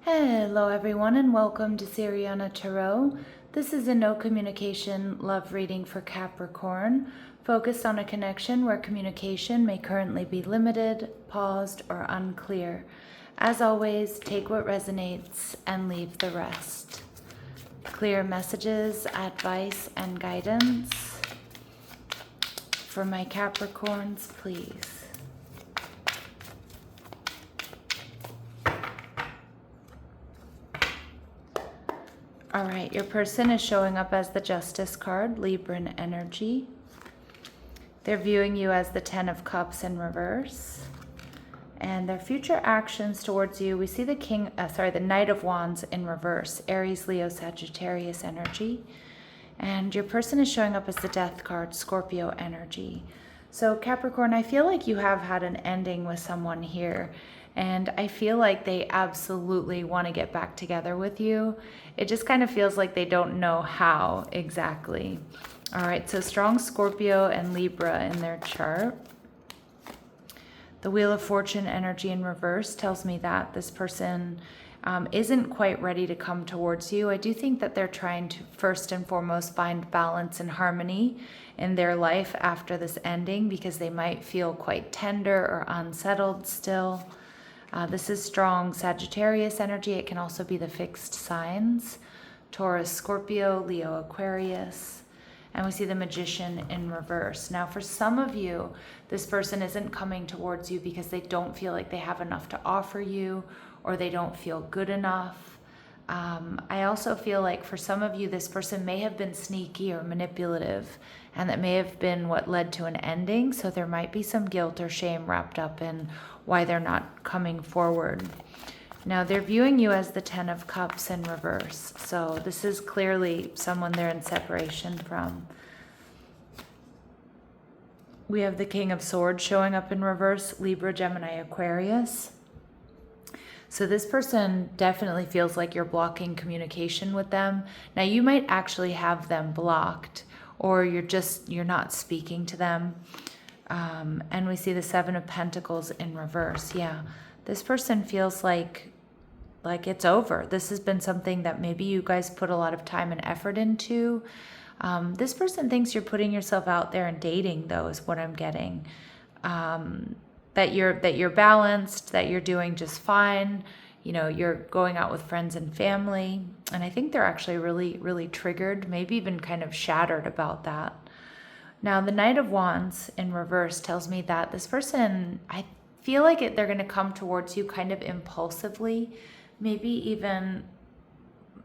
Hello everyone and welcome to Siriana Tarot. This is a no communication love reading for Capricorn, focused on a connection where communication may currently be limited, paused, or unclear. As always, take what resonates and leave the rest. Clear messages, advice, and guidance for my Capricorns, please. All right, your person is showing up as the Justice card, Libran energy. They're viewing you as the Ten of Cups in reverse. And their future actions towards you, we see the Knight of Wands in reverse, Aries, Leo, Sagittarius energy. And your person is showing up as the Death card, Scorpio energy. So Capricorn, I feel like you have had an ending with someone here. And I feel like they absolutely want to get back together with you. It just kind of feels like they don't know how exactly. All right, so strong Scorpio and Libra in their chart. The Wheel of Fortune energy in reverse tells me that this person isn't quite ready to come towards you. I do think that they're trying to first and foremost find balance and harmony in their life after this ending, because they might feel quite tender or unsettled still. This is strong Sagittarius energy. It can also be the fixed signs, Taurus, Scorpio, Leo, Aquarius. And we see the Magician in reverse. Now, for some of you, this person isn't coming towards you because they don't feel like they have enough to offer you, or they don't feel good enough. I also feel like for some of you, this person may have been sneaky or manipulative, and that may have been what led to an ending. So there might be some guilt or shame wrapped up in why they're not coming forward. Now, they're viewing you as the Ten of Cups in reverse. So this is clearly someone they're in separation from. We have the King of Swords showing up in reverse, Libra, Gemini, Aquarius. So this person definitely feels like you're blocking communication with them. Now, you might actually have them blocked, or you're not speaking to them. And we see the Seven of Pentacles in reverse. Yeah, this person feels like it's over. This has been something that maybe you guys put a lot of time and effort into. This person thinks you're putting yourself out there and dating, though, is what I'm getting. That you're balanced, that you're doing just fine. You know, you're going out with friends and family. And I think they're actually really, really triggered, maybe even kind of shattered about that. Now, the Knight of Wands in reverse tells me that this person, I feel like they're going to come towards you kind of impulsively. Maybe even,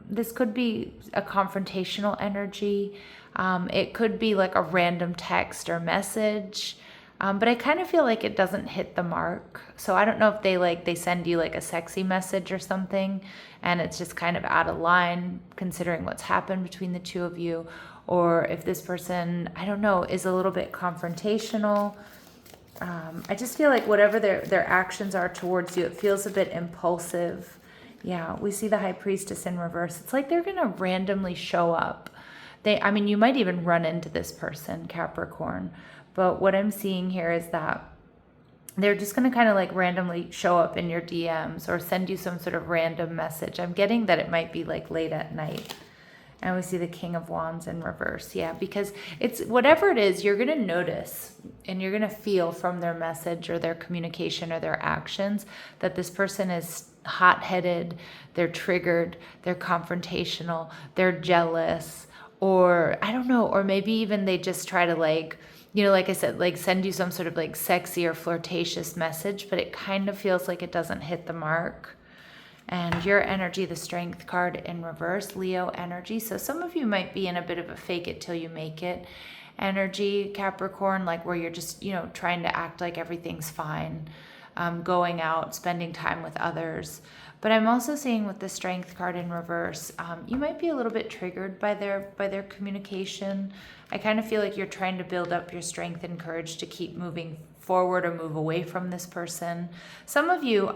this could be a confrontational energy. It could be like a random text or message. But I kind of feel like it doesn't hit the mark. So I don't know if they send you like a sexy message or something, and it's just kind of out of line considering what's happened between the two of you. Or if this person, I don't know, is a little bit confrontational. I just feel like whatever their actions are towards you, it feels a bit impulsive. Yeah, we see the High Priestess in reverse. It's like they're going to randomly show up. You might even run into this person, Capricorn. But what I'm seeing here is that they're just going to kind of like randomly show up in your DMs or send you some sort of random message. I'm getting that it might be like late at night. And we see the King of Wands in reverse. Yeah, because it's whatever it is, you're going to notice and you're going to feel from their message or their communication or their actions that this person is hot-headed, they're triggered, they're confrontational, they're jealous, or I don't know, or maybe even they just try to like I said, like send you some sort of like sexy or flirtatious message, but it kind of feels like it doesn't hit the mark. And your energy, the Strength card in reverse, Leo energy. So some of you might be in a bit of a fake it till you make it energy, Capricorn, like where you're just, trying to act like everything's fine, going out, spending time with others. But I'm also seeing with the Strength card in reverse, you might be a little bit triggered by their communication. I kind of feel like you're trying to build up your strength and courage to keep moving forward or move away from this person. Some of you,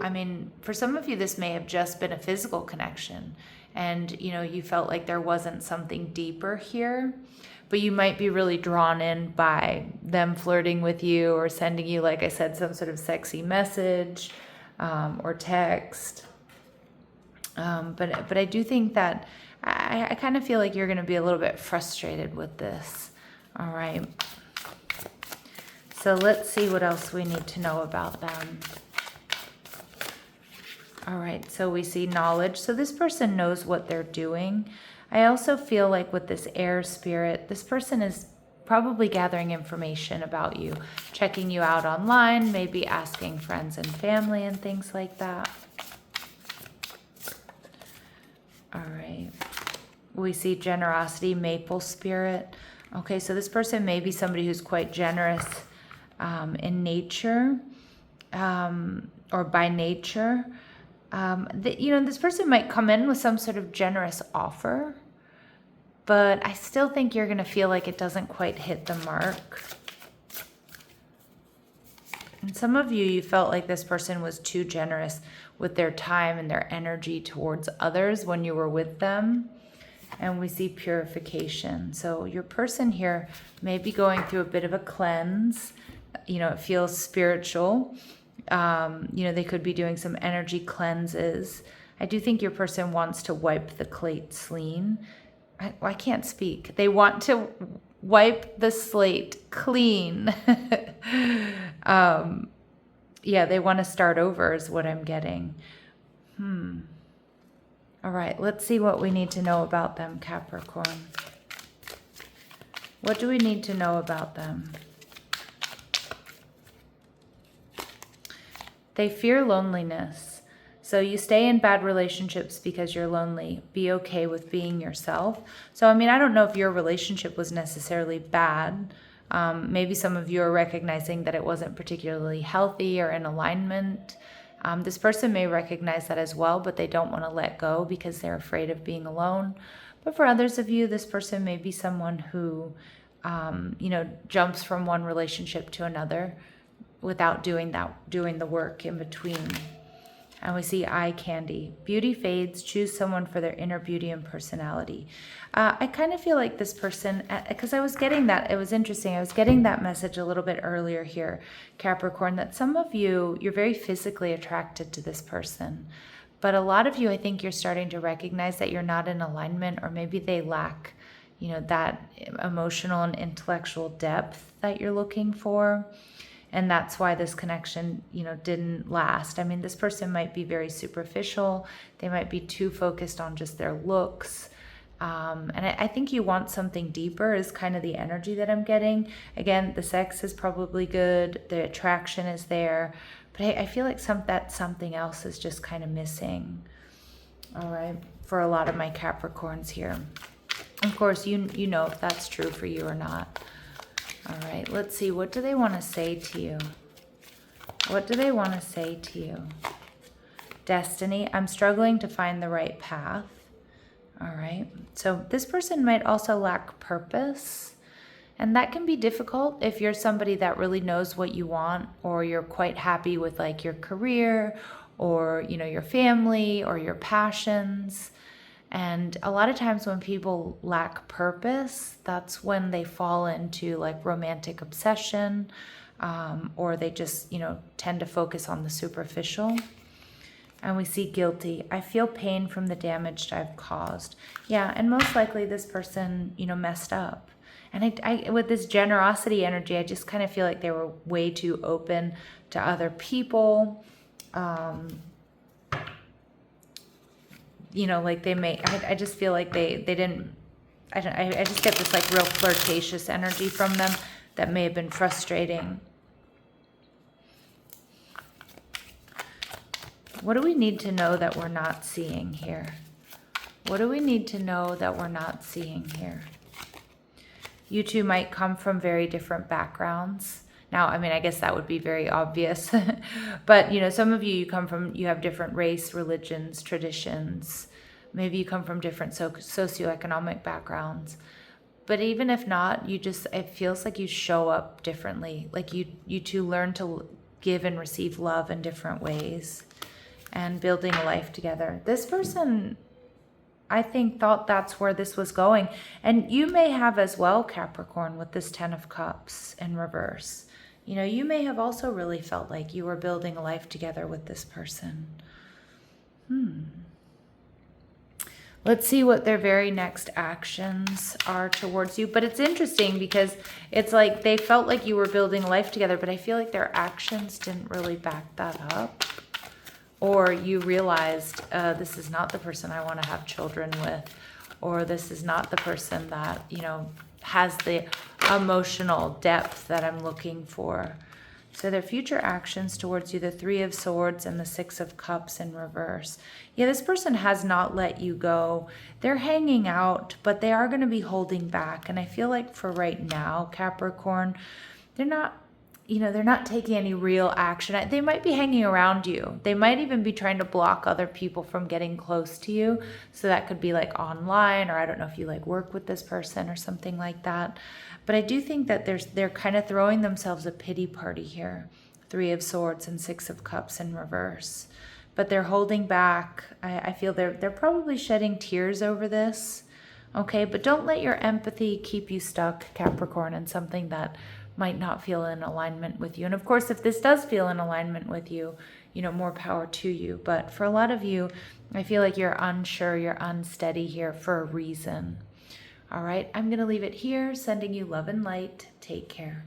for some of you, this may have just been a physical connection, and you felt like there wasn't something deeper here, but you might be really drawn in by them flirting with you or sending you, like I said, some sort of sexy message or text. But I do think that I kind of feel like you're going to be a little bit frustrated with this. All right. So let's see what else we need to know about them. All right, so we see knowledge. So this person knows what they're doing. I also feel like with this air spirit, this person is probably gathering information about you, checking you out online, maybe asking friends and family and things like that. All right. We see generosity, maple spirit. Okay, so this person may be somebody who's quite generous in nature or by nature. This person might come in with some sort of generous offer, but I still think you're going to feel like it doesn't quite hit the mark. And some of you felt like this person was too generous with their time and their energy towards others when you were with them. And we see purification. So your person here may be going through a bit of a cleanse. It feels spiritual. They could be doing some energy cleanses. I do think your person wants to wipe the slate clean. I can't speak. They want to wipe the slate clean. They want to start over is what I'm getting. All right, let's see what we need to know about them, Capricorn. What do we need to know about them? They fear loneliness. So you stay in bad relationships because you're lonely. Be okay with being yourself. So, I don't know if your relationship was necessarily bad. Maybe some of you are recognizing that it wasn't particularly healthy or in alignment. This person may recognize that as well, but they don't want to let go because they're afraid of being alone. But for others of you, this person may be someone who, jumps from one relationship to another without doing the work in between. And we see eye candy. Beauty fades. Choose someone for their inner beauty and personality. I kind of feel like this person, because I was getting that, it was interesting. I was getting that message a little bit earlier here, Capricorn, that some of you, you're very physically attracted to this person. But a lot of you, I think you're starting to recognize that you're not in alignment, or maybe they lack, that emotional and intellectual depth that you're looking for. And that's why this connection, didn't last. This person might be very superficial. They might be too focused on just their looks. And I think you want something deeper is kind of the energy that I'm getting. Again, the sex is probably good. The attraction is there. But I feel like something else is just kind of missing. All right. For a lot of my Capricorns here. Of course, you know if that's true for you or not. All right, let's see. What do they want to say to you? What do they want to say to you? Destiny. I'm struggling to find the right path. All right. So this person might also lack purpose. And that can be difficult if you're somebody that really knows what you want, or you're quite happy with like your career or, your family or your passions. And a lot of times when people lack purpose, that's when they fall into like romantic obsession, or they just, tend to focus on the superficial. And we see guilty. I feel pain from the damage I've caused. Yeah, and most likely this person, messed up. And I with this generosity energy, I just kind of feel like they were way too open to other people. Like they may, I just feel like they didn't, I just get this like real flirtatious energy from them that may have been frustrating. What do we need to know that we're not seeing here? What do we need to know that we're not seeing here? You two might come from very different backgrounds. Now, I guess that would be very obvious. But, some of you you have different race, religions, traditions. Maybe you come from different socioeconomic backgrounds. But even if not, it feels like you show up differently. Like you two learn to give and receive love in different ways and building a life together. This person, I think, thought that's where this was going. And you may have as well, Capricorn, with this 10 of Cups in reverse. You may have also really felt like you were building a life together with this person. Let's see what their very next actions are towards you. But it's interesting because it's like they felt like you were building life together, but I feel like their actions didn't really back that up. Or you realized this is not the person I want to have children with, or this is not the person that, you know, has the emotional depth that I'm looking for. So their future actions towards you, the Three of Swords and the Six of Cups in reverse. Yeah, this person has not let you go. They're hanging out, but they are going to be holding back. And I feel like for right now, Capricorn, they're not, you know, they're not taking any real action. They might be hanging around you. They might even be trying to block other people from getting close to you. So that could be like online, or I don't know if you like work with this person or something like that. But I do think that they're kind of throwing themselves a pity party here. Three of Swords and Six of Cups in reverse. But they're holding back. I feel they're probably shedding tears over this. Okay, but don't let your empathy keep you stuck, Capricorn, in something that might not feel in alignment with you. And of course, if this does feel in alignment with you, you know, more power to you. But for a lot of you, I feel like you're unsure, you're unsteady here for a reason. All right, I'm going to leave it here, sending you love and light. Take care.